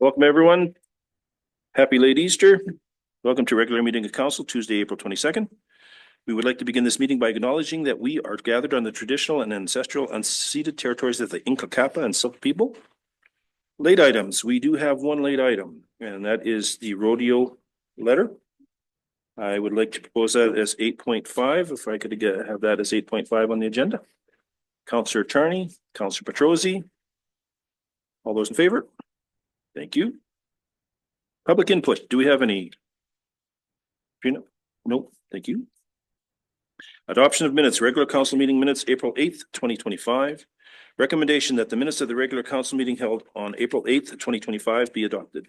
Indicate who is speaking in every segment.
Speaker 1: Welcome, everyone. Happy late Easter. Welcome to regular meeting of council, Tuesday, April 22nd. We would like to begin this meeting by acknowledging that we are gathered on the traditional and ancestral unceded territories of the Inca Kappa and Silk people. Late items. We do have one late item, and that is the rodeo letter. I would like to propose that as 8.5, if I could have that as 8.5 on the agenda. Councillor Charney, Councillor Petrosi. All those in favor? Thank you. Public input. Do we have any? No, thank you. Adoption of minutes, regular council meeting minutes, April 8th, 2025. Recommendation that the minutes of the regular council meeting held on April 8th, 2025 be adopted.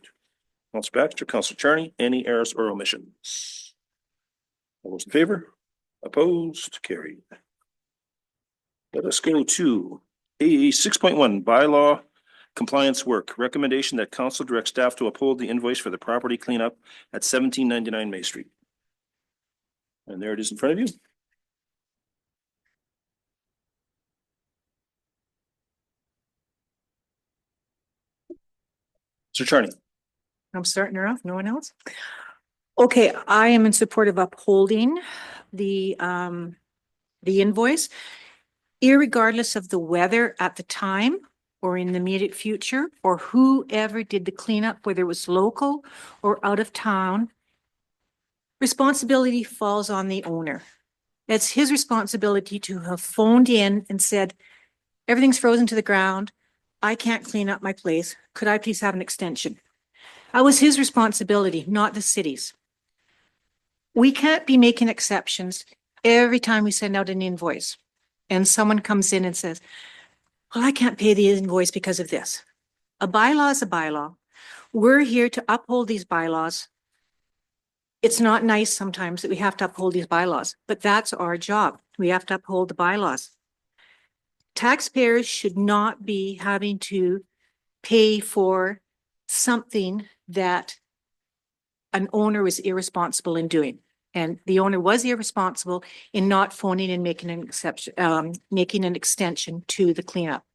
Speaker 1: Councillor Baxter, Councillor Charney, any errors or omissions? All those in favor? Opposed? Carried. Let us go to A 6.1 bylaw compliance work. Recommendation that council direct staff to uphold the invoice for the property cleanup at 1799 May Street. And there it is in front of you. Sir Charney.
Speaker 2: I'm starting her off. No one else? Okay, I am in support of upholding the invoice, irregardless of the weather at the time or in the immediate future, or whoever did the cleanup, whether it was local or out of town. Responsibility falls on the owner. It's his responsibility to have phoned in and said, everything's frozen to the ground. I can't clean up my place. Could I please have an extension? That was his responsibility, not the city's. We can't be making exceptions every time we send out an invoice and someone comes in and says, well, I can't pay the invoice because of this. A bylaw is a bylaw. We're here to uphold these bylaws. It's not nice sometimes that we have to uphold these bylaws, but that's our job. We have to uphold the bylaws. Taxpayers should not be having to pay for something that an owner was irresponsible in doing. And the owner was irresponsible in not phoning and making an exception, making an extension to the cleanup.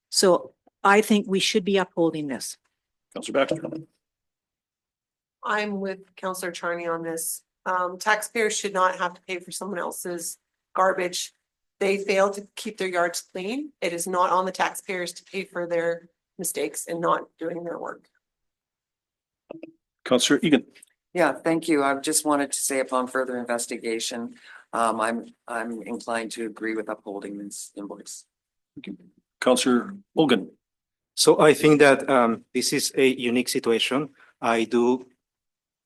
Speaker 2: So I think we should be upholding this.
Speaker 1: Councillor Baxter.
Speaker 3: I'm with Councillor Charney on this. Taxpayers should not have to pay for someone else's garbage. They fail to keep their yards clean. It is not on the taxpayers to pay for their mistakes and not doing their work.
Speaker 1: Councillor Egan.
Speaker 4: Yeah, thank you. I just wanted to say upon further investigation, I'm inclined to agree with upholding this invoice.
Speaker 1: Councillor Hogan.
Speaker 5: So I think that this is a unique situation. I do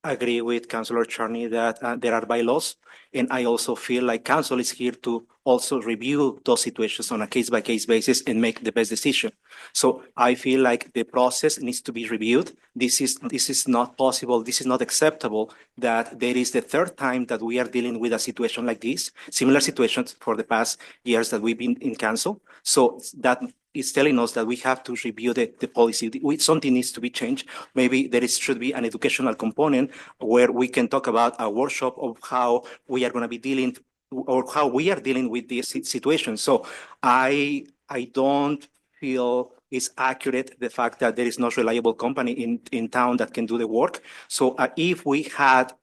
Speaker 5: agree with Councillor Charney that there are bylaws, and I also feel like council is here to also review those situations on a case-by-case basis and make the best decision. So I feel like the process needs to be reviewed. This is not possible. This is not acceptable that there is the third time that we are dealing with a situation like this, similar situations for the past years that we've been in council. So that is telling us that we have to review the policy. Something needs to be changed. Maybe there should be an educational component where we can talk about a workshop of how we are going to be dealing or how we are dealing with this situation. So I don't feel it's accurate the fact that there is no reliable company in town that can do the work. So if we had,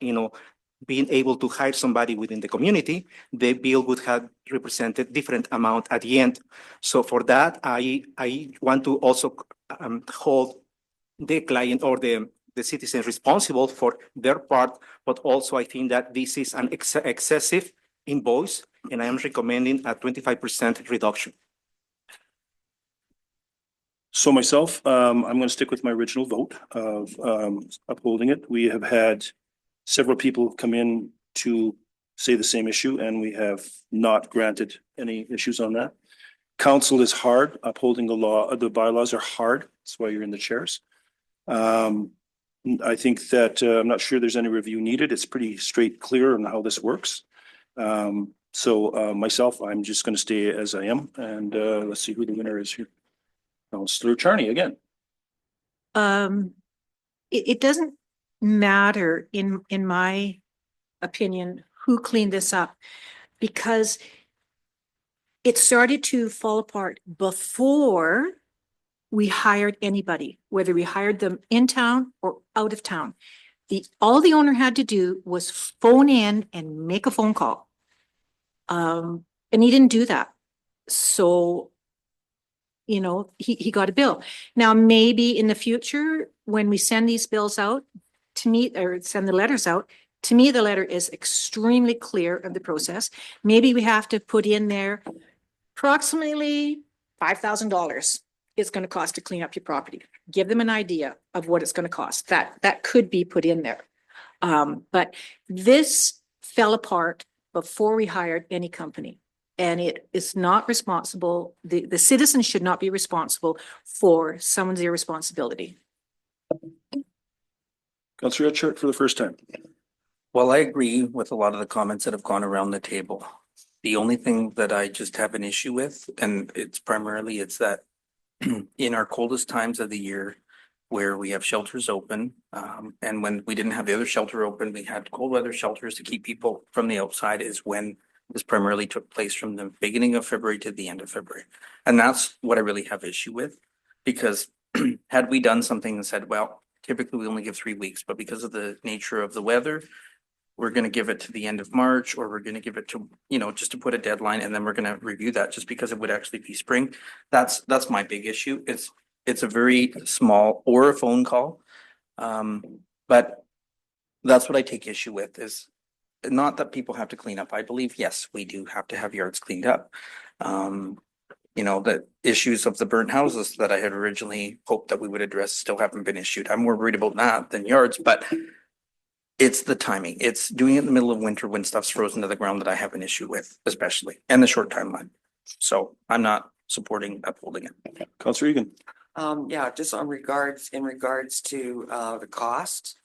Speaker 5: being able to hire somebody within the community, the bill would have represented different amount at the end. So for that, I want to also hold the client or the citizen responsible for their part, but also I think that this is an excessive invoice, and I am recommending a 25% reduction.
Speaker 1: So myself, I'm going to stick with my original vote of upholding it. We have had several people come in to say the same issue, and we have not granted any issues on that. Council is hard. Upholding the law, the bylaws are hard. That's why you're in the chairs. I think that I'm not sure there's any review needed. It's pretty straight, clear on how this works. So myself, I'm just going to stay as I am, and let's see who the winner is here. Councillor Charney again.
Speaker 2: It doesn't matter in my opinion who cleaned this up, because it started to fall apart before we hired anybody, whether we hired them in town or out of town. All the owner had to do was phone in and make a phone call. And he didn't do that. So, you know, he got a bill. Now, maybe in the future, when we send these bills out to me, or send the letters out, to me, the letter is extremely clear of the process. Maybe we have to put in there approximately $5,000 it's going to cost to clean up your property. Give them an idea of what it's going to cost. That could be put in there. But this fell apart before we hired any company. And it is not responsible. The citizens should not be responsible for someone's irresponsibility.
Speaker 1: Councillor Chart for the first time.
Speaker 6: Well, I agree with a lot of the comments that have gone around the table. The only thing that I just have an issue with, and it's that in our coldest times of the year where we have shelters open, and when we didn't have the other shelter open, we had cold weather shelters to keep people from the outside, is when this primarily took place, from the beginning of February to the end of February. And that's what I really have issue with, because had we done something and said, well, typically we only give 3 weeks, but because of the nature of the weather, we're going to give it to the end of March, or we're going to give it to, just to put a deadline, and then we're going to review that just because it would actually be spring. That's my big issue. It's a very small, or a phone call. But that's what I take issue with, is not that people have to clean up. I believe, yes, we do have to have yards cleaned up. The issues of the burnt houses that I had originally hoped that we would address still haven't been issued. I'm more worried about that than yards, but it's the timing. It's doing it in the middle of winter when stuff's frozen to the ground that I have an issue with, especially, and the short timeline. So I'm not supporting upholding it.
Speaker 1: Councillor Egan.
Speaker 4: Yeah, just in regards to the cost.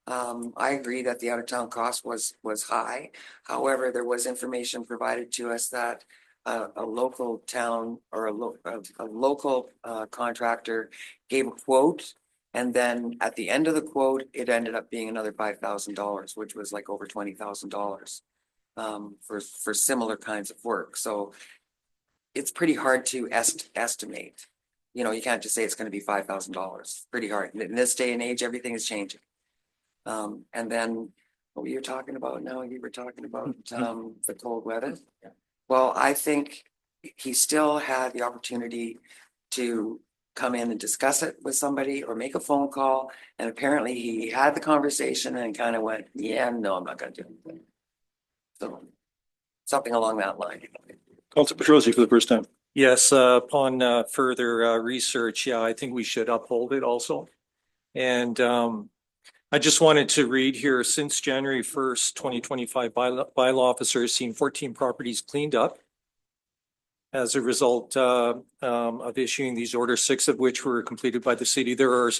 Speaker 4: I agree that the out of town cost was high. However, there was information provided to us that a local town, or a local contractor gave a quote, and then at the end of the quote, it ended up being another $5,000, which was like over $20,000 for similar kinds of work. So it's pretty hard to estimate. You can't just say it's going to be $5,000. Pretty hard. In this day and age, everything is changing. And then what you were talking about now, you were talking about the cold weather. Well, I think he still had the opportunity to come in and discuss it with somebody, or make a phone call. And apparently he had the conversation and kind of went, yeah, no, I'm not going to do anything. So something along that line.
Speaker 1: Councillor Petrosi for the first time.
Speaker 7: Yes, upon further research, yeah, I think we should uphold it also. And I just wanted to read here, since January 1st, 2025, bylaw officer has seen 14 properties cleaned up as a result of issuing these orders, 6 of which were completed by the city. There are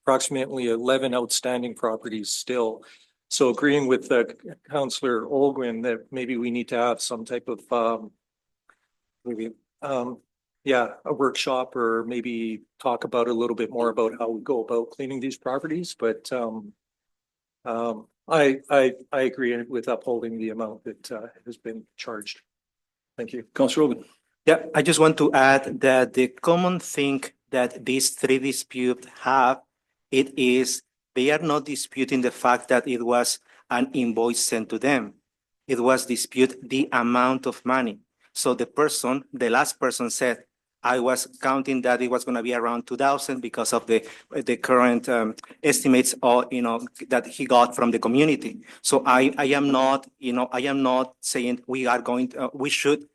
Speaker 7: approximately 11 outstanding properties still. So agreeing with Councillor Olguin that maybe we need to have some type of a workshop, or maybe talk about a little bit more about how we go about cleaning these properties. But I agree with upholding the amount that has been charged. Thank you.
Speaker 1: Councillor Olguin.
Speaker 5: Yeah, I just want to add that the common thing that these 3 disputes have, it is they are not disputing the fact that it was an invoice sent to them. It was dispute the amount of money. So the last person said, I was counting that it was going to be around 2,000 because of the current estimates, or that he got from the community. So I am not saying we should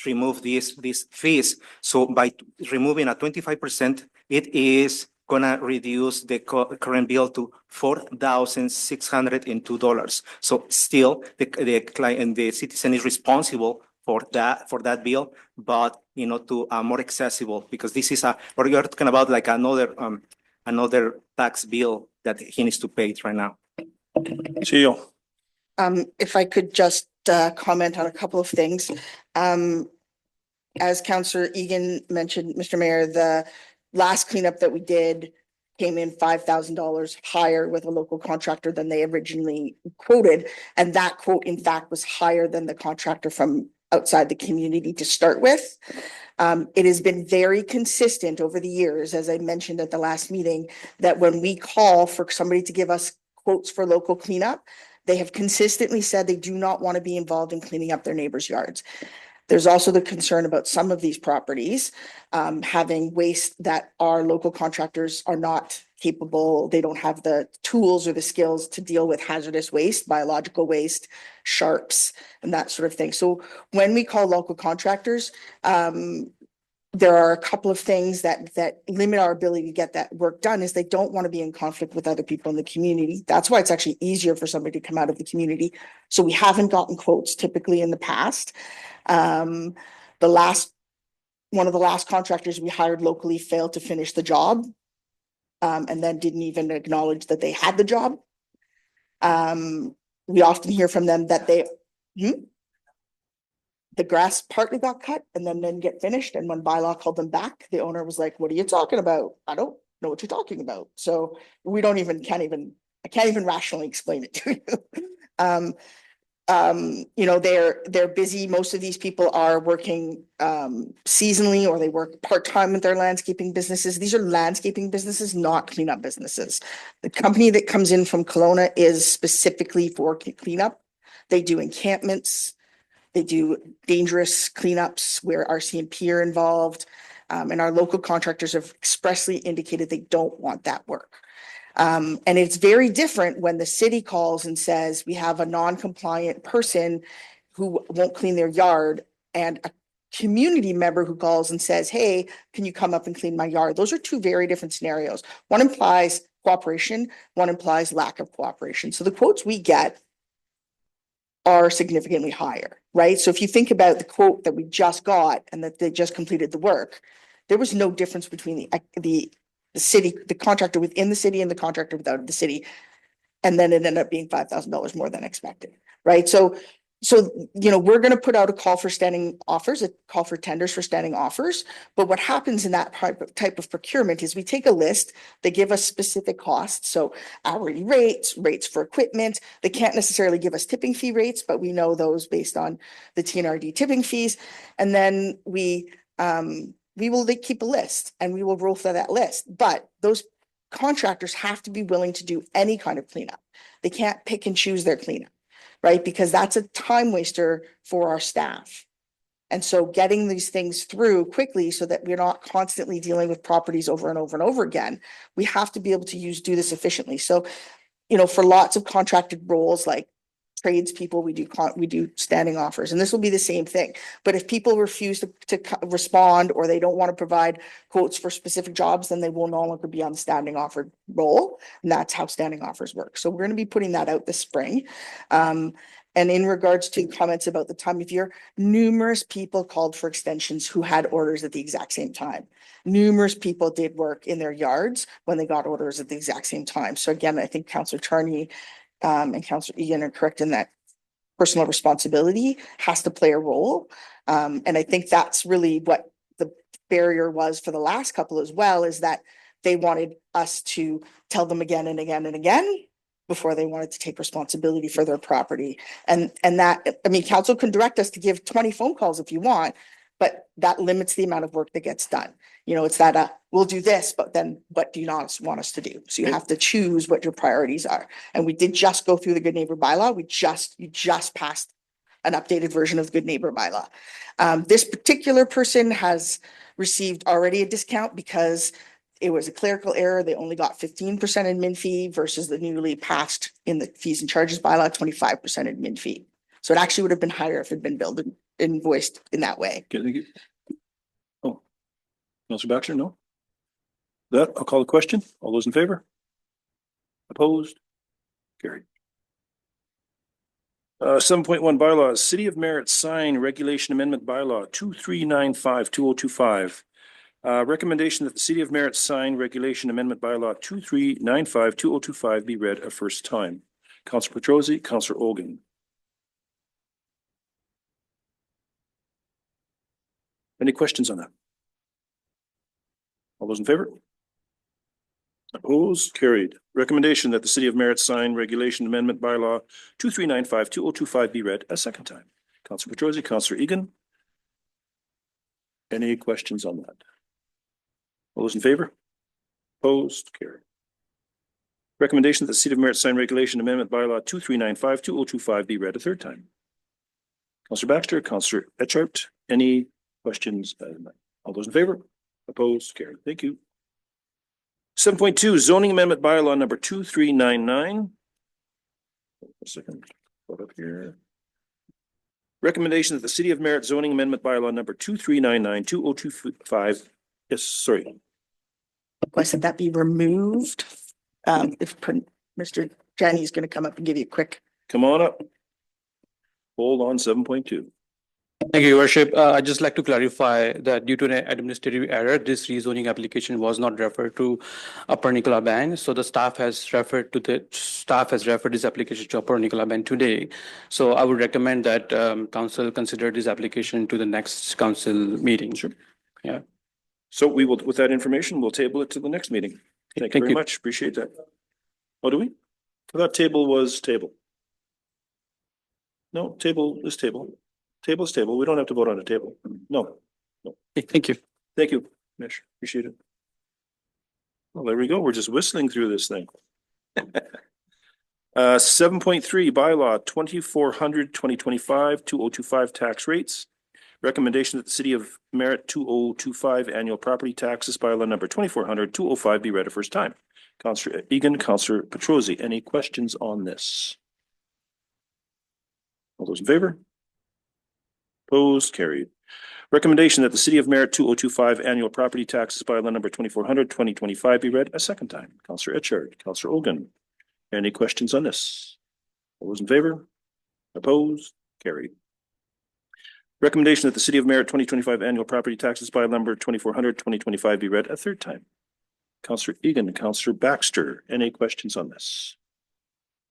Speaker 5: remove these fees. So by removing a 25%, it is gonna reduce the current bill to $4,602. So still, the client, the citizen is responsible for that bill, but to more accessible, because this is we're talking about like another tax bill that he needs to pay right now.
Speaker 1: CEO.
Speaker 8: If I could just comment on a couple of things. As Councillor Egan mentioned, Mr. Mayor, the last cleanup that we did came in $5,000 higher with a local contractor than they originally quoted. And that quote, in fact, was higher than the contractor from outside the community to start with. It has been very consistent over the years, as I mentioned at the last meeting, that when we call for somebody to give us quotes for local cleanup, they have consistently said they do not want to be involved in cleaning up their neighbors' yards. There's also the concern about some of these properties having waste that our local contractors are not capable, they don't have the tools or the skills to deal with hazardous waste, biological waste, sharps, and that sort of thing. So when we call local contractors, there are a couple of things that limit our ability to get that work done is they don't want to be in conflict with other people in the community. That's why it's actually easier for somebody to come out of the community. So we haven't gotten quotes typically in the past. One of the last contractors we hired locally failed to finish the job. And then didn't even acknowledge that they had the job. We often hear from them that the grass partly got cut and then didn't get finished. And when bylaw called them back, the owner was like, what are you talking about? I don't know what you're talking about. So we I can't even rationally explain it to you. They're busy. Most of these people are working seasonally or they work part-time with their landscaping businesses. These are landscaping businesses, not cleanup businesses. The company that comes in from Kelowna is specifically for cleanup. They do encampments. They do dangerous cleanups where RCMP are involved. And our local contractors have expressly indicated they don't want that work. And it's very different when the city calls and says, we have a non-compliant person who won't clean their yard and a community member who calls and says, hey, can you come up and clean my yard? Those are two very different scenarios. One implies cooperation, one implies lack of cooperation. So the quotes we get are significantly higher, right? So if you think about the quote that we just got and that they just completed the work, there was no difference between the city, the contractor within the city and the contractor without the city. And then it ended up being $5,000 more than expected, right? So, we're going to put out a call for standing offers, a call for tenders for standing offers. But what happens in that type of procurement is we take a list, they give us specific costs. So hourly rates, rates for equipment. They can't necessarily give us tipping fee rates, but we know those based on the TNRD tipping fees. And then we will keep a list and we will roll through that list. But those contractors have to be willing to do any kind of cleanup. They can't pick and choose their cleanup, right? Because that's a time waster for our staff. And so getting these things through quickly so that we're not constantly dealing with properties over and over and over again, we have to be able to do this efficiently. So, for lots of contracted roles like tradespeople, we do standing offers, and this will be the same thing. But if people refuse to respond or they don't want to provide quotes for specific jobs, then they will no longer be on the standing offer role. And that's how standing offers work. So we're going to be putting that out this spring. And in regards to comments about the time of year, numerous people called for extensions who had orders at the exact same time. Numerous people did work in their yards when they got orders at the exact same time. So again, I think Councillor Charney and Councillor Egan are correct in that personal responsibility has to play a role. And I think that's really what the barrier was for the last couple as well, is that they wanted us to tell them again and again and again before they wanted to take responsibility for their property. And that, I mean, council can direct us to give 20 phone calls if you want, but that limits the amount of work that gets done. It's that we'll do this, but then what do you not want us to do? So you have to choose what your priorities are. And we did just go through the Good Neighbor bylaw. You just passed an updated version of the Good Neighbor bylaw. This particular person has received already a discount because it was a clerical error. They only got 15% admin fee versus the newly passed in the fees and charges bylaw, 25% admin fee. So it actually would have been higher if it had been billed and invoiced in that way.
Speaker 1: Okay, thank you. Oh, Councillor Baxter, no? That, I'll call the question. All those in favor? Opposed? Carried. 7.1 bylaws, City of Merritt sign regulation amendment bylaw 2395-2025. Recommendation that the City of Merritt sign regulation amendment bylaw 2395-2025 be read a first time. Councillor Petrosi, Councillor Olgan. Any questions on that? All those in favor? Opposed? Carried. Recommendation that the City of Merritt sign regulation amendment bylaw 2395-2025 be read a second time. Councillor Petrosi, Councillor Egan. Any questions on that? All those in favor? Opposed? Carried. Recommendation that the City of Merritt sign regulation amendment bylaw 2395-2025 be read a third time. Councillor Baxter, Councillor Etchart, any questions? All those in favor? Opposed? Carried. Thank you. 7.2 zoning amendment bylaw number 2399. A second. Hold up here. Recommendation that the City of Merritt zoning amendment bylaw number 2399-2025. Yes, sorry.
Speaker 8: Request that that be removed. Mr. Janney is going to come up and give you a quick.
Speaker 1: Come on up. Hold on, 7.2.
Speaker 9: Thank you, Your Worship. I'd just like to clarify that due to an administrative error, this rezoning application was not referred to Upper Nicola Band. So the staff has referred this application to Upper Nicola Band today. So I would recommend that council consider this application to the next council meeting.
Speaker 1: Sure.
Speaker 9: Yeah.
Speaker 1: So we will, with that information, we'll table it to the next meeting. Thank you very much. Appreciate that. Oh, do we? I thought table was table. No, table is table. Table is table. We don't have to vote on a table. No.
Speaker 9: Okay, thank you.
Speaker 1: Thank you, Mish. Appreciate it. Well, there we go. We're just whistling through this thing. 7.3 bylaw 2400-2025-2025 tax rates. Recommendation that the City of Merritt 2025 annual property taxes bylaw number 2400-205 be read a first time. Councillor Egan, Councillor Petrosi, any questions on this? All those in favor? Opposed? Carried. Recommendation that the City of Merritt 2025 annual property taxes bylaw number 2400-2025 be read a second time. Councillor Etchart, Councillor Ogun, any questions on this? All those in favor? Opposed? Carried. Recommendation that the City of Merritt 2025 annual property taxes bylaw number 2400-2025 be read a third time. Councillor Egan, Councillor Baxter, any questions on this?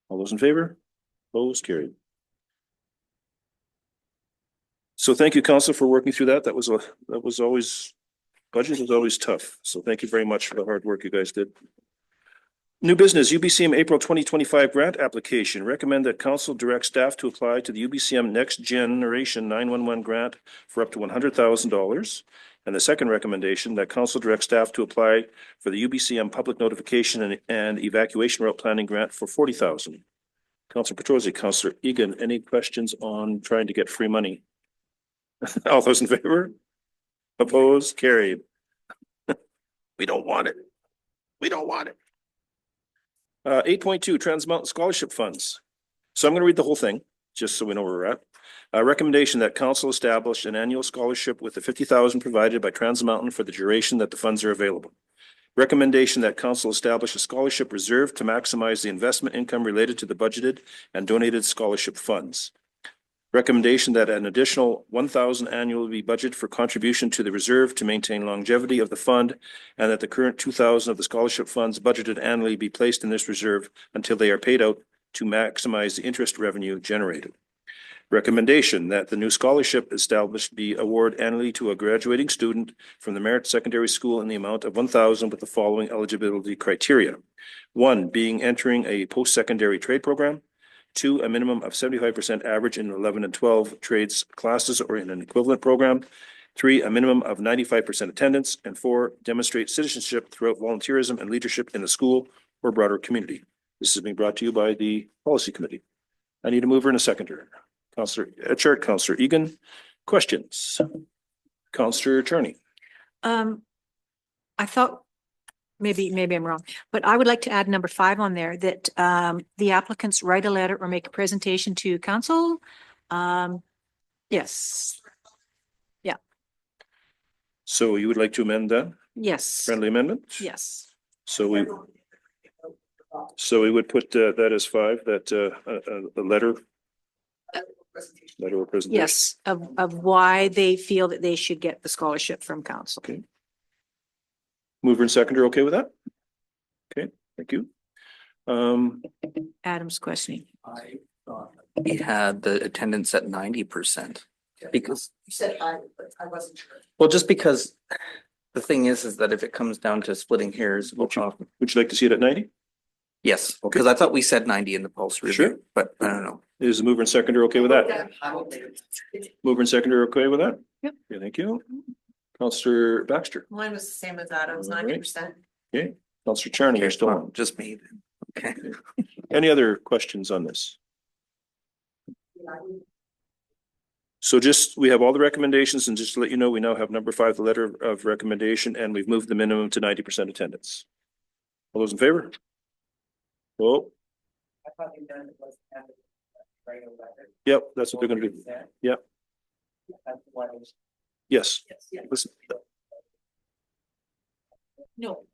Speaker 1: All those in favor? Opposed? Carried. So thank you, Council, for working through that. That was always, budget was always tough. So thank you very much for the hard work you guys did. New business, UBCM April 2025 grant application. Recommend that council direct staff to apply to the UBCM Next Generation 911 grant for up to $100,000. And the second recommendation, that council direct staff to apply for the UBCM Public Notification and Evacuation Route Planning Grant for $40,000. Councillor Petrosi, Councillor Egan, any questions on trying to get free money? All those in favor? Opposed? Carried. We don't want it. We don't want it. 8.2 Trans Mountain Scholarship Funds. So I'm going to read the whole thing, just so we know where we're at. Recommendation that council establish an annual scholarship with the $50,000 provided by Trans Mountain for the duration that the funds are available. Recommendation that council establish a scholarship reserve to maximize the investment income related to the budgeted and donated scholarship funds. Recommendation that an additional $1,000 annually be budgeted for contribution to the reserve to maintain longevity of the fund, and that the current $2,000 of the scholarship funds budgeted annually be placed in this reserve until they are paid out to maximize the interest revenue generated. Recommendation that the new scholarship established be awarded annually to a graduating student from the Merritt Secondary School in the amount of $1,000 with the following eligibility criteria. 1, being entering a post-secondary trade program. 2, a minimum of 75% average in 11 and 12 trades classes or in an equivalent program. 3, a minimum of 95% attendance. And 4, demonstrate citizenship throughout volunteerism and leadership in the school or broader community. This is being brought to you by the Policy Committee. I need a mover and a seconder. Councillor Etchart, Councillor Egan. Questions? Councillor Charney.
Speaker 2: I thought maybe I'm wrong, but I would like to add number 5 on there, that the applicants write a letter or make a presentation to council. Yes. Yeah.
Speaker 1: So you would like to amend that?
Speaker 2: Yes.
Speaker 1: Friendly amendment?
Speaker 2: Yes.
Speaker 1: So we would put that as 5, that a letter or presentation.
Speaker 2: Yes, of why they feel that they should get the scholarship from council.
Speaker 1: Okay. Mover and seconder, okay with that? Okay, thank you.
Speaker 2: Adam's questioning.
Speaker 6: I thought we had the attendance at 90% because,
Speaker 8: You said but I wasn't sure.
Speaker 6: well, just because the thing is that if it comes down to splitting hairs,
Speaker 1: Would you like to see it at 90?
Speaker 6: yes,
Speaker 1: Okay.
Speaker 6: because I thought we said 90 in the pulse review,
Speaker 1: Sure.
Speaker 6: but I don't know.
Speaker 1: Is the mover and seconder okay with that? Mover and seconder okay with that?
Speaker 2: Yep.
Speaker 1: Okay, thank you. Counselor Baxter.
Speaker 3: Mine was the same as that. It was
Speaker 1: All right.
Speaker 3: 90%.
Speaker 1: Okay, Counselor Charney, you're still on.
Speaker 6: Just me. then. Okay.
Speaker 1: Any other questions on this? So just, we have all the recommendations, and just to let you know, we now have number 5, the letter of recommendation, and we've moved the minimum to 90% attendance. All those in favor? Oh, yep, that's what they're gonna do. Yep. Yes. Listen.
Speaker 2: No,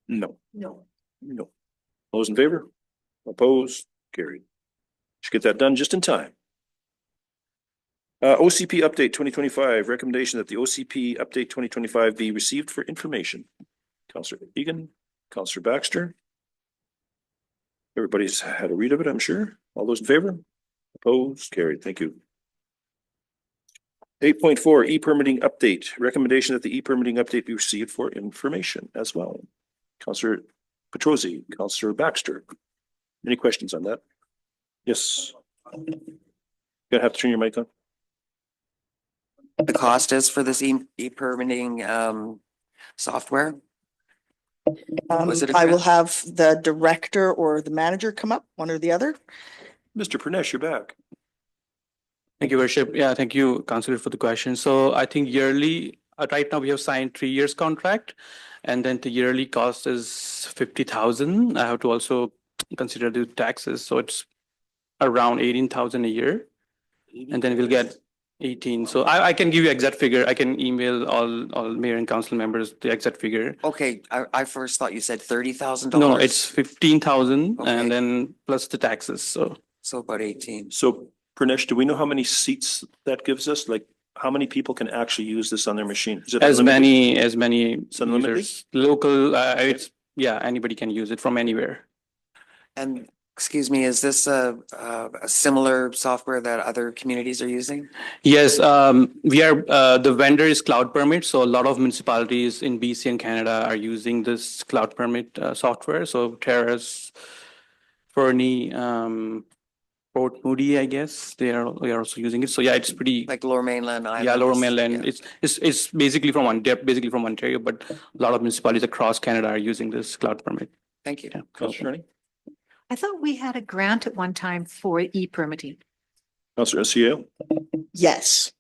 Speaker 1: No,
Speaker 2: no.
Speaker 1: no. All those in favor? Opposed? Carried. Should get that done just in time. OCP update 2025, recommendation that the OCP update 2025 be received for information. Counselor Egan, Counselor Baxter. Everybody's had a read of it, I'm sure. All those in favor? Opposed? Carried. Thank you. 8.4 e-permitting update, recommendation that the e-permitting update be received for information as well. Counselor Petrosi, Counselor Baxter. Any questions on that? Yes. Gonna have to turn your mic on.
Speaker 4: The cost is for this e-permitting software? Was it a
Speaker 8: I will
Speaker 4: grant?
Speaker 8: have the director or the manager come up, one or the other.
Speaker 1: Mr. Pranesh, you're back.
Speaker 9: Thank you, Worship. Yeah, thank you, Councillor, for the question. So I think yearly, right now we have signed 3 years contract, and then the yearly cost is 50,000. I have to also consider the taxes, so it's around 18,000 a year, and then we'll get 18. So I can give you exact figure. I can email all mayor and council members the exact figure.
Speaker 4: Okay, I first thought you said $30,000.
Speaker 9: No, it's 15,000
Speaker 4: Okay.
Speaker 9: and then plus the taxes. So
Speaker 4: So about 18.
Speaker 1: So Pranesh, do we know how many seats that gives us? Like, how many people can actually use this on their machine? Is it
Speaker 9: as
Speaker 1: unlimited?
Speaker 9: many
Speaker 1: It's unlimited?
Speaker 9: users, local, it's, yeah, anybody can use it from anywhere.
Speaker 4: And excuse me, is this a similar software that other communities are using?
Speaker 9: Yes, we are, the vendor is Cloud Permit. So a lot of municipalities in BC and Canada are using this Cloud Permit software. So Terrace, Fernie, Port Moody, I guess, they are also using it. So yeah, it's pretty,
Speaker 4: Like Lower Mainland Island?
Speaker 9: yeah, Lower Mainland. It's basically from basically from Ontario, but a lot of municipalities across Canada are using this Cloud Permit.
Speaker 4: Thank you.
Speaker 9: Yeah.
Speaker 1: Counselor Charney?
Speaker 2: I thought we had a grant at one time for e-permitting.
Speaker 1: Counselor Seale?
Speaker 8: Yes.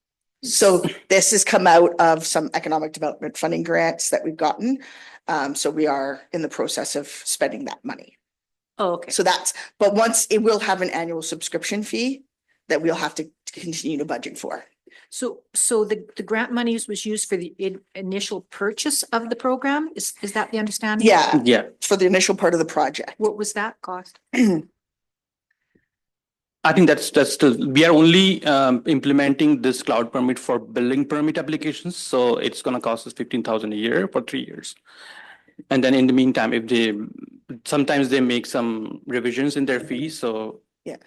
Speaker 8: So this has come out of some economic development funding grants that we've gotten. So we are in the process of spending that money.
Speaker 2: Oh, okay.
Speaker 8: So but once it will have an annual subscription fee that we'll have to continue to budget for.
Speaker 2: So the grant monies was used for the initial purchase of the program? Is that the understanding?
Speaker 8: Yeah,
Speaker 9: Yeah.
Speaker 8: for the initial part of the project.
Speaker 2: What was that cost?
Speaker 9: I think that's still, we are only implementing this Cloud Permit for building permit applications. So it's gonna cost us 15,000 a year for 3 years. And then in the meantime, sometimes they make some revisions in their fees, so.
Speaker 8: Yeah.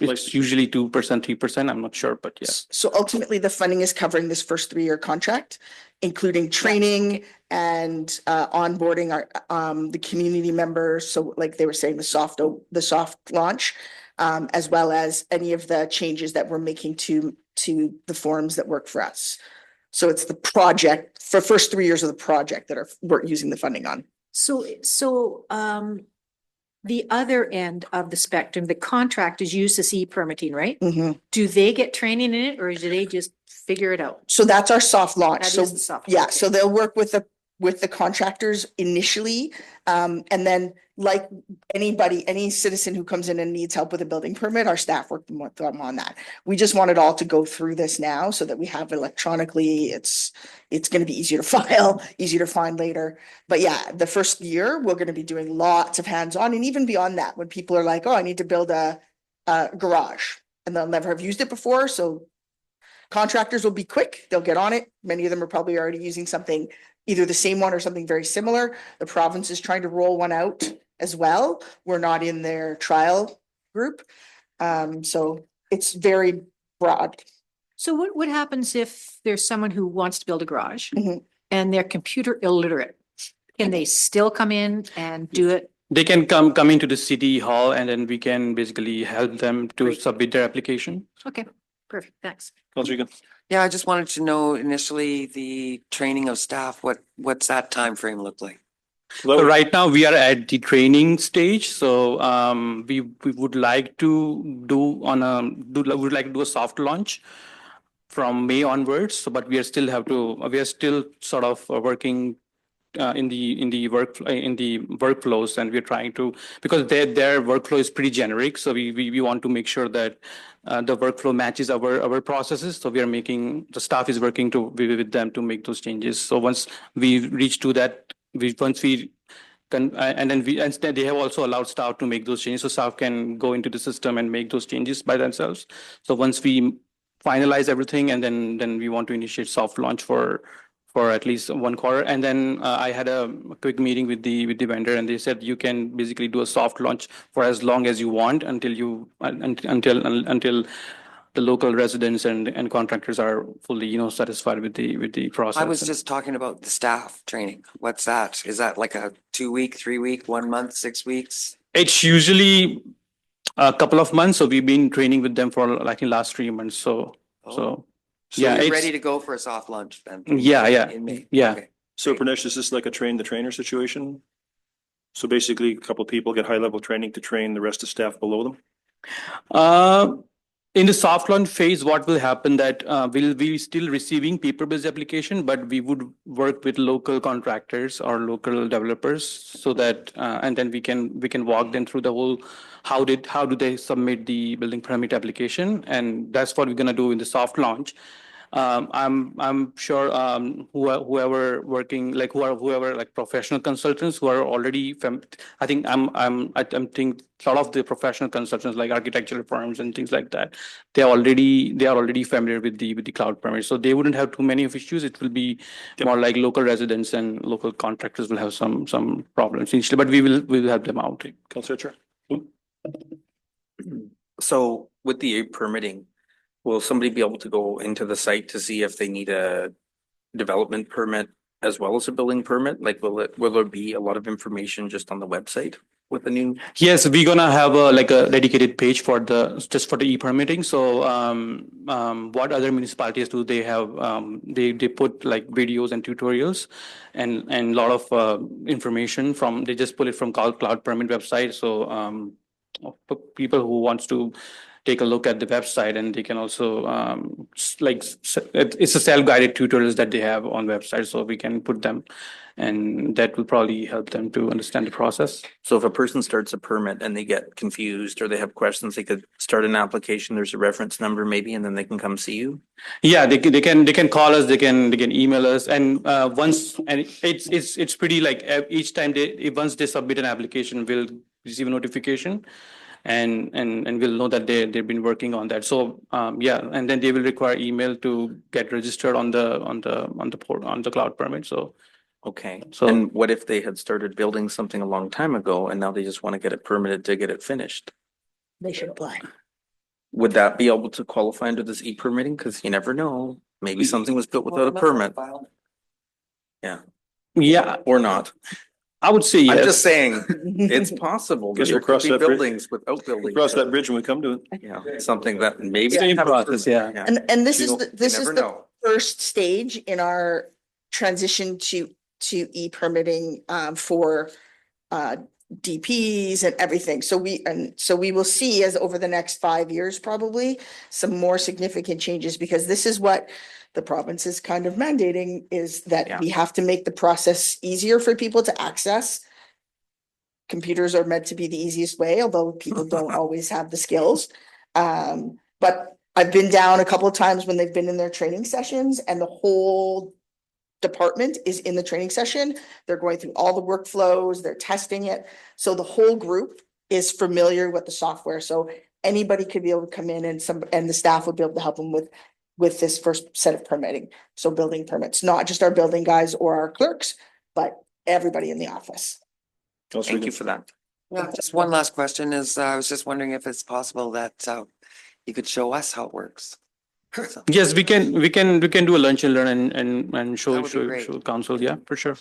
Speaker 9: It's usually 2%, 3%, I'm not sure, but yeah.
Speaker 8: So ultimately, the funding is covering this first 3-year contract, including training and onboarding our the community members. So like they were saying, the soft launch, as well as any of the changes that we're making to the forms that work for us. So it's the project for first 3 years of the project that we're using the funding on.
Speaker 2: So the other end of the spectrum, the contractors use this e-permitting, right?
Speaker 8: Mhm.
Speaker 2: Do they get training in it or do they just figure it out?
Speaker 8: So that's our soft launch.
Speaker 2: That
Speaker 8: So
Speaker 2: is the soft.
Speaker 8: yeah,
Speaker 2: okay.
Speaker 8: so they'll work with the contractors initially. And then like any citizen who comes in and needs help with a building permit, our staff work with them on that. We just want it all to go through this now so that we have it electronically. It's going to be easier to file, easier to find later. But yeah, the first year, we're going to be doing lots of hands-on, and even beyond that, when people are like, oh, I need to build a garage and they'll never have used it before. So contractors will be quick. They'll get on it. Many of them are probably already using something, either the same one or something very similar. The province is trying to roll one out as well. We're not in their trial group. So it's very broad.
Speaker 2: So what happens if there's someone who wants to build a garage
Speaker 8: Mhm.
Speaker 2: and they're computer illiterate? Can they still come in and do it?
Speaker 9: They can come into the city hall and then we can basically help them to
Speaker 2: Great.
Speaker 9: submit their application.
Speaker 2: Okay, Perfect, thanks.
Speaker 1: Counselor Egan.
Speaker 4: Yeah, I just wanted to know initially the training of staff, what's that time frame look like?
Speaker 9: So right now we are at the training stage. So we would like to do would like to do a soft launch from May onwards. So, but we are still sort of working in the workflows, and we're trying to, because their workflow is pretty generic. So we want to make sure that the workflow matches our processes. So the staff is working with them to make those changes. So once we reach to that, and then they have also allowed staff to make those changes. So staff can go into the system and make those changes by themselves. So once we finalize everything, and then we want to initiate soft launch for at least 1 quarter. And then I had a quick meeting with the vendor, and they said you can basically do a soft launch for as long as you want until the local residents and contractors are fully, satisfied with the process.
Speaker 4: I was just talking about the staff training. What's that? Is that like a 2 week, 3 week, 1 month, 6 weeks?
Speaker 9: It's usually a couple of months. So we've been training with them for like the last 3 months. So
Speaker 4: So
Speaker 9: yeah,
Speaker 4: you're
Speaker 9: it's
Speaker 4: ready to go for a soft launch then?
Speaker 9: yeah.
Speaker 4: In May?
Speaker 9: Yeah.
Speaker 4: Okay.
Speaker 1: So Pranesh, is this like a train the trainer situation? So basically, a couple of people get high level training to train the rest of staff below them?
Speaker 9: In the soft launch phase, what will happen that we'll be still receiving paper-based application, but we would work with local contractors or local developers so that and then we can walk them through the whole how do they submit the building permit application, and that's what we're gonna do in the soft launch. I'm sure whoever working like whoever like professional consultants who are already I think I'm think a lot of the professional consultants like architectural firms and things like that, they are already familiar with the cloud permit, so they wouldn't have too many of issues. It will be more like local residents and local contractors will have some problems initially, but we will help them out.
Speaker 1: Counselor Chair?
Speaker 6: So with the permitting, will somebody be able to go into the site to see if they need a development permit as well as a building permit? Like, will there be a lot of information just on the website with the new?
Speaker 9: Yes, we're gonna have a dedicated page for just for the e-permitting. So what other municipalities do? They have they put like videos and tutorials and a lot of information they just pull it from Cloud Permit website. So people who wants to take a look at the website, and they can also it's a self-guided tutorials that they have on website, so we can put them, and that will probably help them to understand the process.
Speaker 6: So if a person starts a permit and they get confused or they have questions, they could start an application. There's a reference number maybe, and then they can come see you.
Speaker 9: Yeah, they can call us, they can email us, and it's pretty like each time once they submit an application, we'll receive a notification. And we'll know that they've been working on that. So and then they will require email to get registered on the cloud permit. So
Speaker 6: okay. And what if they had started building something a long time ago and now they just want to get it permitted to get it finished?
Speaker 8: They should apply.
Speaker 6: Would that be able to qualify under this e-permitting? Because you never know. Maybe something was built without a permit.
Speaker 9: yeah,
Speaker 6: Or not.
Speaker 9: I would say yes.
Speaker 6: I'm just saying, it's possible.
Speaker 1: Guess
Speaker 6: That
Speaker 1: we'll
Speaker 6: there
Speaker 1: cross
Speaker 6: could be
Speaker 1: that bridge.
Speaker 6: buildings without buildings.
Speaker 1: Cross that bridge when we come to it.
Speaker 6: Yeah, something that maybe.
Speaker 9: Same
Speaker 6: have a
Speaker 9: process,
Speaker 6: permit.
Speaker 9: yeah.
Speaker 8: And this
Speaker 1: You
Speaker 8: is
Speaker 1: don't-
Speaker 8: this
Speaker 6: You
Speaker 8: is
Speaker 6: never
Speaker 8: the
Speaker 6: know.
Speaker 8: first stage in our transition to e-permitting for DPs and everything. So we will see as over the next 5 years, probably some more significant changes, because this is what the province is kind of mandating, is that
Speaker 6: Yeah.
Speaker 8: we have to make the process easier for people to access. Computers are meant to be the easiest way, although people don't always have the skills. But I've been down a couple of times when they've been in their training sessions, and the whole department is in the training session. They're going through all the workflows, they're testing it. So the whole group is familiar with the software. So anybody could be able to come in, and the staff would be able to help them with this first set of permitting. So building permits, not just our building guys or our clerks, but everybody in the office.
Speaker 1: Counselor
Speaker 6: Thank you
Speaker 1: Egan.
Speaker 6: for that.
Speaker 4: Yeah, just one last question is, I was just wondering if it's possible that you could show us how it works. So,
Speaker 9: Yes, we can do a lunch and learn and show
Speaker 4: That would be great.
Speaker 9: council. Yeah, for sure.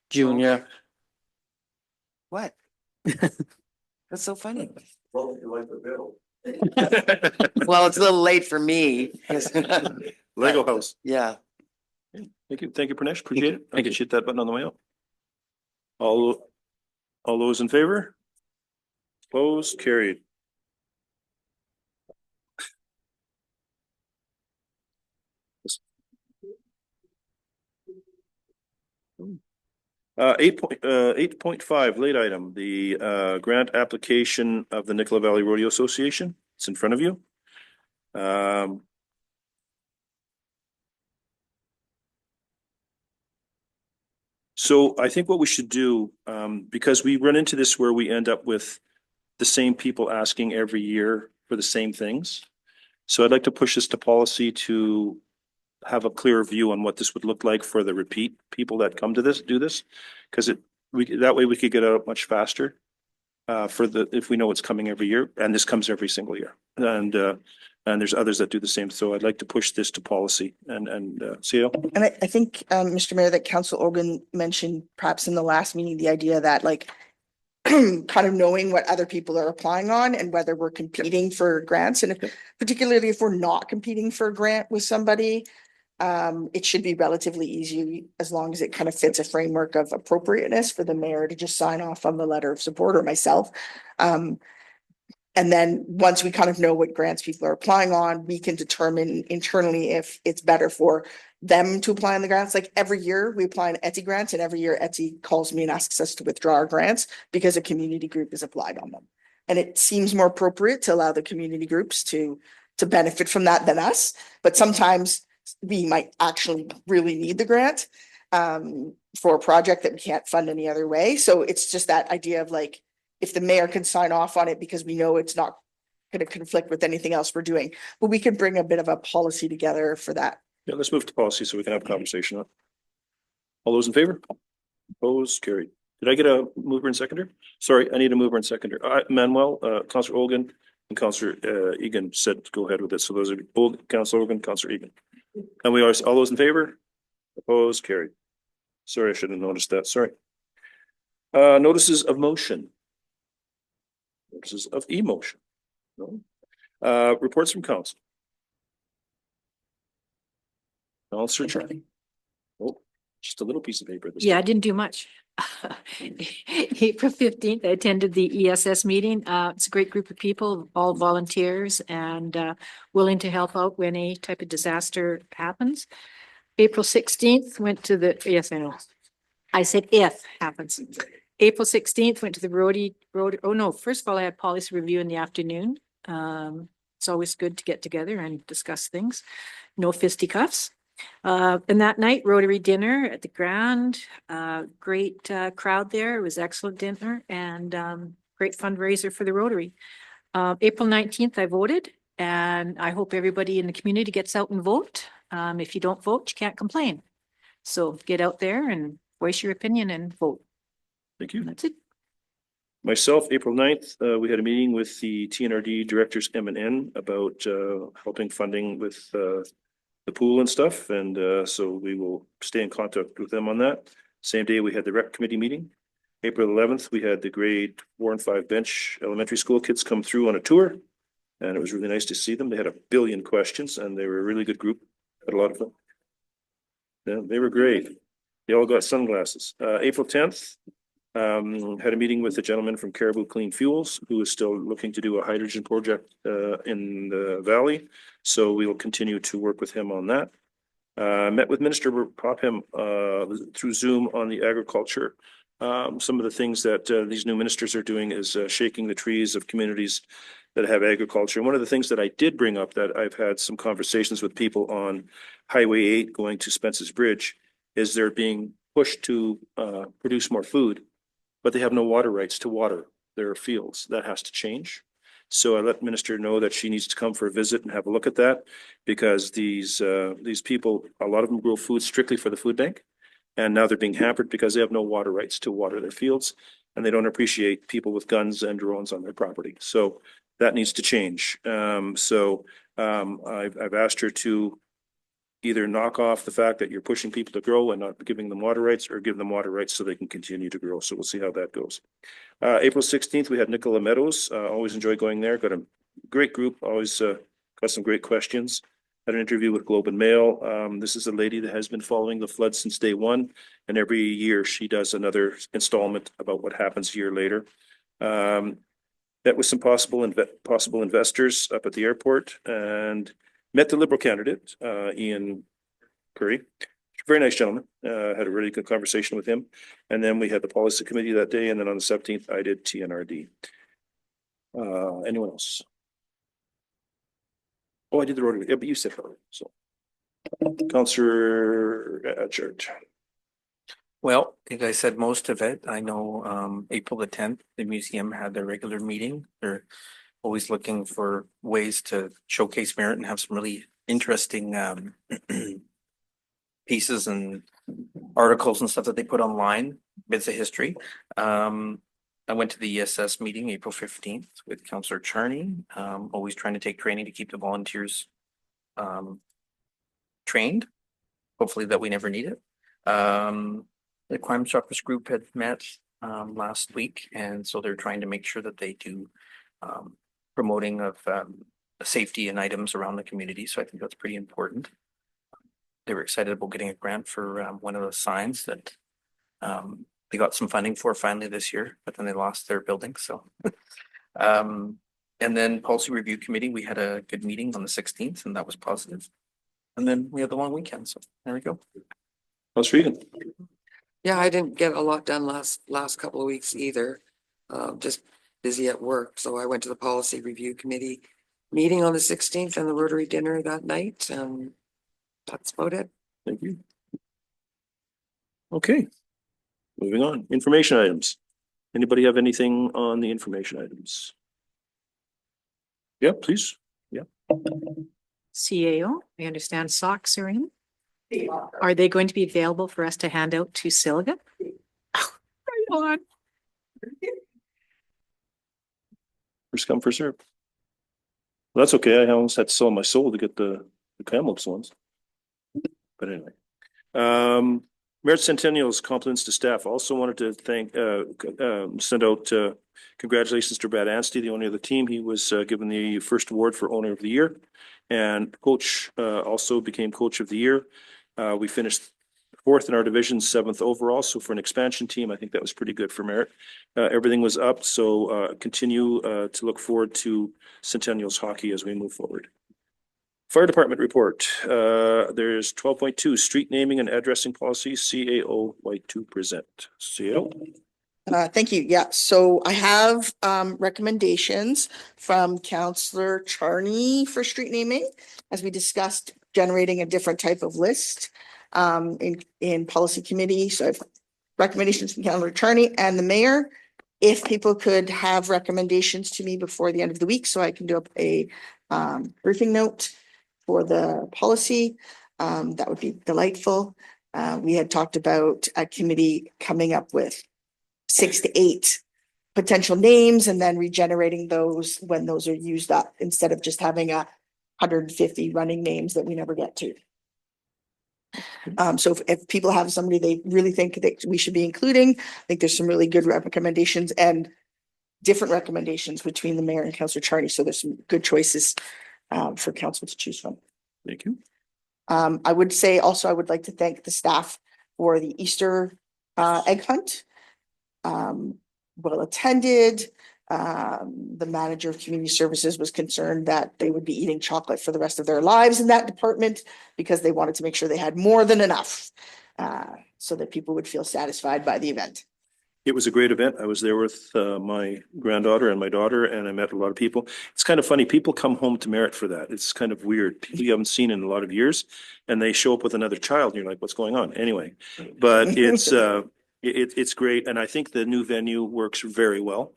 Speaker 9: June, yeah.
Speaker 4: What? That's so funny.
Speaker 1: Well, you like the bill.
Speaker 4: Well, it's a little late for me.
Speaker 1: Lego house.
Speaker 4: Yeah.
Speaker 1: Thank you, Pranesh. Appreciate it. I
Speaker 9: Thank you.
Speaker 1: can shoot that button on the way out. All those in favor? Opposed, carried. Eight point five, late item, the grant application of the Nicola Valley Rodeo Association. It's in front of you. So I think what we should do, because we run into this where we end up with the same people asking every year for the same things. So I'd like to push this to policy to have a clearer view on what this would look like for the repeat people that come to do this. Because that way we could get out much faster if we know it's coming every year, and this comes every single year. And there's others that do the same. So I'd like to push this to policy and CEO.
Speaker 8: And I think, Mr. Mayor, that Council Organ mentioned perhaps in the last meeting, the idea that like kind of knowing what other people are applying on and whether we're competing for grants. And particularly if we're not competing for a grant with somebody, it should be relatively easy as long as it kind of fits a framework of appropriateness for the mayor to just sign off on the letter of support, or myself. And then once we kind of know what grants people are applying on, we can determine internally if it's better for them to apply on the grants. Like every year we apply on ETI grants, and every year ETI calls me and asks us to withdraw our grants because a community group is applied on them. And it seems more appropriate to allow the community groups to benefit from that than us. But sometimes we might actually really need the grant for a project that we can't fund any other way. So it's just that idea of like, if the mayor can sign off on it because we know it's not going to conflict with anything else we're doing, but we could bring a bit of a policy together for that.
Speaker 1: Yeah, let's move to policy so we can have a conversation on it. All those in favor? Opposed, carried. Did I get a mover and seconder? Sorry, I need a mover and seconder. Manuel, Councillor Olgan and Councillor Egan said to go ahead with it. So those are Councillor Olgan, Councillor Egan. And we are all those in favor? Opposed, carried. Sorry, I should have noticed that. Sorry. Notices of motion. Notices of emotion. No. Reports from council. Councillor Charlie. Oh, just a little piece of paper.
Speaker 2: Yeah, I didn't do much. April 15th, I attended the ESS meeting. It's a great group of people, all volunteers and willing to help out when any type of disaster happens. April 16th, went to the, yes, I know. I said if happens. April 16th, went to the road. Oh no, first of all, I had policy review in the afternoon. It's always good to get together and discuss things. No fisticuffs. And that night, Rotary dinner at the Grand, great crowd there. It was excellent dinner and great fundraiser for the Rotary. April 19th, I voted, and I hope everybody in the community gets out and vote. If you don't vote, you can't complain. So get out there and voice your opinion and vote.
Speaker 1: Thank you.
Speaker 2: That's it.
Speaker 1: Myself, April 9th, we had a meeting with the TNRD directors M&N about helping funding with the pool and stuff. And so we will stay in contact with them on that. Same day, we had the rec committee meeting. April 11th, we had the grade 4 and 5 bench elementary school kids come through on a tour. And it was really nice to see them. They had a billion questions and they were a really good group. Had a lot of fun. Yeah, they were great. They all got sunglasses. April 10th, had a meeting with a gentleman from Caribou Clean Fuels who is still looking to do a hydrogen project in the valley. So we will continue to work with him on that. Met with Minister Popham through Zoom on the agriculture. Some of the things that these new ministers are doing is shaking the trees of communities that have agriculture. And one of the things that I did bring up that I've had some conversations with people on Highway 8 going to Spence's Bridge is they're being pushed to produce more food, but they have no water rights to water their fields. That has to change. So I let Minister know that she needs to come for a visit and have a look at that, because these people, a lot of them grow food strictly for the food bank. And now they're being hampered because they have no water rights to water their fields, and they don't appreciate people with guns and drones on their property. So that needs to change. I've asked her to either knock off the fact that you're pushing people to grow and not giving them water rights, or give them water rights so they can continue to grow. So we'll see how that goes. April 16th, we had Nicola Meadows. Always enjoy going there. Got a great group, always got some great questions. Had an interview with Globe and Mail. This is a lady that has been following the flood since day one, and every year she does another installment about what happens a year later. Met with some possible investors up at the airport and met the Liberal candidate, Ian Curry. Very nice gentleman. Had a really good conversation with him. And then we had the policy committee that day. And then on the 17th, I did TNRD. Anyone else? Oh, I did the Rotary. Yeah, but you said Rotary. So, Councillor Church.
Speaker 6: Well, I think I said most of it. I know April the 10th, the museum had their regular meeting. They're always looking for ways to showcase merit and have some really interesting pieces and articles and stuff that they put online, bits of history. I went to the ESS meeting April 15th with Councillor Charney, always trying to take training to keep the volunteers trained. Hopefully that we never need it. The Crime Stoppers group had met last week, and so they're trying to make sure that they do promoting of safety and items around the community. So I think that's pretty important. They were excited about getting a grant for one of the signs that they got some funding for finally this year, but then they lost their building. So, and then Policy Review Committee, we had a good meeting on the 16th, and that was positive. And then we had the long weekend. So there we go.
Speaker 1: Councillor Egan.
Speaker 4: Yeah, I didn't get a lot done last couple of weeks either. Just busy at work. So I went to the Policy Review Committee meeting on the 16th and the Rotary dinner that night. That's about it.
Speaker 1: Thank you. Okay. Moving on. Information items. Anybody have anything on the information items? Yeah, please. Yeah.
Speaker 2: CAO, I understand socks are in. Are they going to be available for us to hand out to Silga? Oh, right on.
Speaker 1: First come, first serve. Well, that's okay. I almost had to sell my soul to get the Kamloops ones. But anyway. Merit Centennials compliments to staff. Also wanted to thank, send out congratulations to Brad Anstey, the owner of the team. He was given the first award for owner of the year, and coach also became coach of the year. We finished fourth in our division, 7th overall. So for an expansion team, I think that was pretty good for Merit. Everything was up. So continue to look forward to Centennials hockey as we move forward. Fire Department report. There's 12.2 street naming and addressing policy. CAO like to present. CAO.
Speaker 8: Thank you. Yeah, so I have recommendations from Councillor Charney for street naming, as we discussed, generating a different type of list in policy committee. So I have recommendations from Councillor Charney and the mayor. If people could have recommendations to me before the end of the week, so I can do up a briefing note for the policy, that would be delightful. We had talked about a committee coming up with 6 to 8 potential names and then regenerating those when those are used up, instead of just having 150 running names that we never get to. So if people have somebody they really think that we should be including, I think there's some really good recommendations and different recommendations between the mayor and Councillor Charney. So there's some good choices for council to choose from.
Speaker 1: Thank you.
Speaker 8: I would say also, I would like to thank the staff for the Easter egg hunt. Well attended. The manager of community services was concerned that they would be eating chocolate for the rest of their lives in that department, because they wanted to make sure they had more than enough, so that people would feel satisfied by the event.
Speaker 1: It was a great event. I was there with my granddaughter and my daughter, and I met a lot of people. It's kind of funny. People come home to Merit for that. It's kind of weird. People you haven't seen in a lot of years, and they show up with another child, and you're like, what's going on? Anyway, but it's great. And I think the new venue works very well.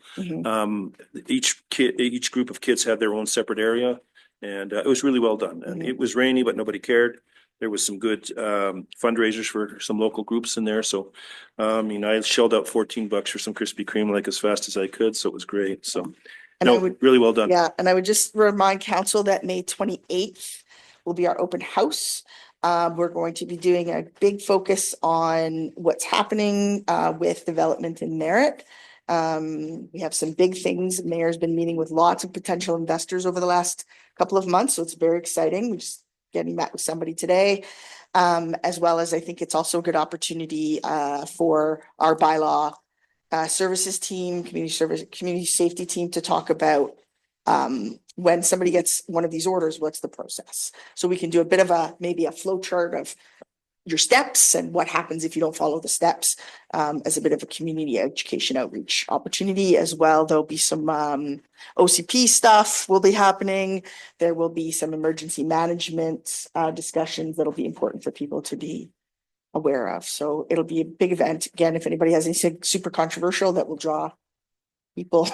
Speaker 1: Each group of kids had their own separate area, and it was really well done. And it was rainy, but nobody cared. There was some good fundraisers for some local groups in there. So, I shelled out $14 for some Krispy Kreme like as fast as I could. So it was great. So,
Speaker 8: And I would,
Speaker 1: really well done.
Speaker 8: yeah, and I would just remind council that May 28th will be our open house. We're going to be doing a big focus on what's happening with development in Merit. We have some big things. The Mayor's been meeting with lots of potential investors over the last couple of months, so it's very exciting. We just getting met with somebody today. As well as I think it's also a good opportunity for our bylaw services team, community safety team to talk about when somebody gets one of these orders, what's the process? So we can do a bit of maybe a flow chart of your steps and what happens if you don't follow the steps as a bit of a community education outreach opportunity as well. There'll be some OCP stuff will be happening. There will be some emergency management discussions that'll be important for people to be aware of. So it'll be a big event. Again, if anybody has anything super controversial that will draw people.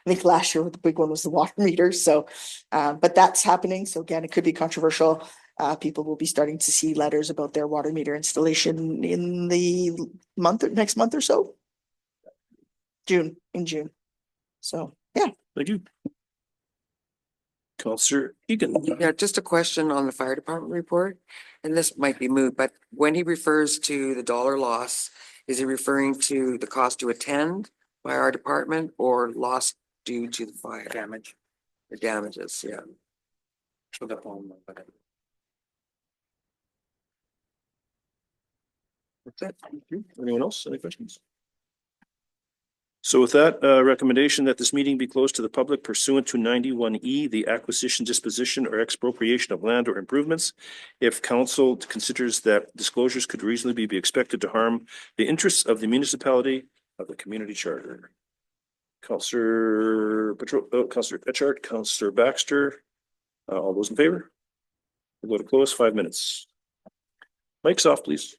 Speaker 8: I think last year the big one was the water meter. So, but that's happening. So again, it could be controversial. People will be starting to see letters about their water meter installation in the next month or so. In June. So, yeah.
Speaker 1: Thank you. Counselor Egan.
Speaker 4: Yeah, just a question on the fire department report, and this might be moot, but when he refers to the dollar loss, is he referring to the cost to attend by our department or loss due to the fire?
Speaker 6: Damage.
Speaker 4: The damages, yeah.
Speaker 6: To the home.
Speaker 1: That's it. Thank you. Anyone else? Any questions? So with that recommendation that this meeting be closed to the public pursuant to 91E, the acquisition, disposition, or expropriation of land or improvements, if council considers that disclosures could reasonably be expected to harm the interests of the municipality of the community charter. Councillor Etchart, Councillor Baxter, all those in favor? We'll go to close, 5 minutes. Mic's off, please.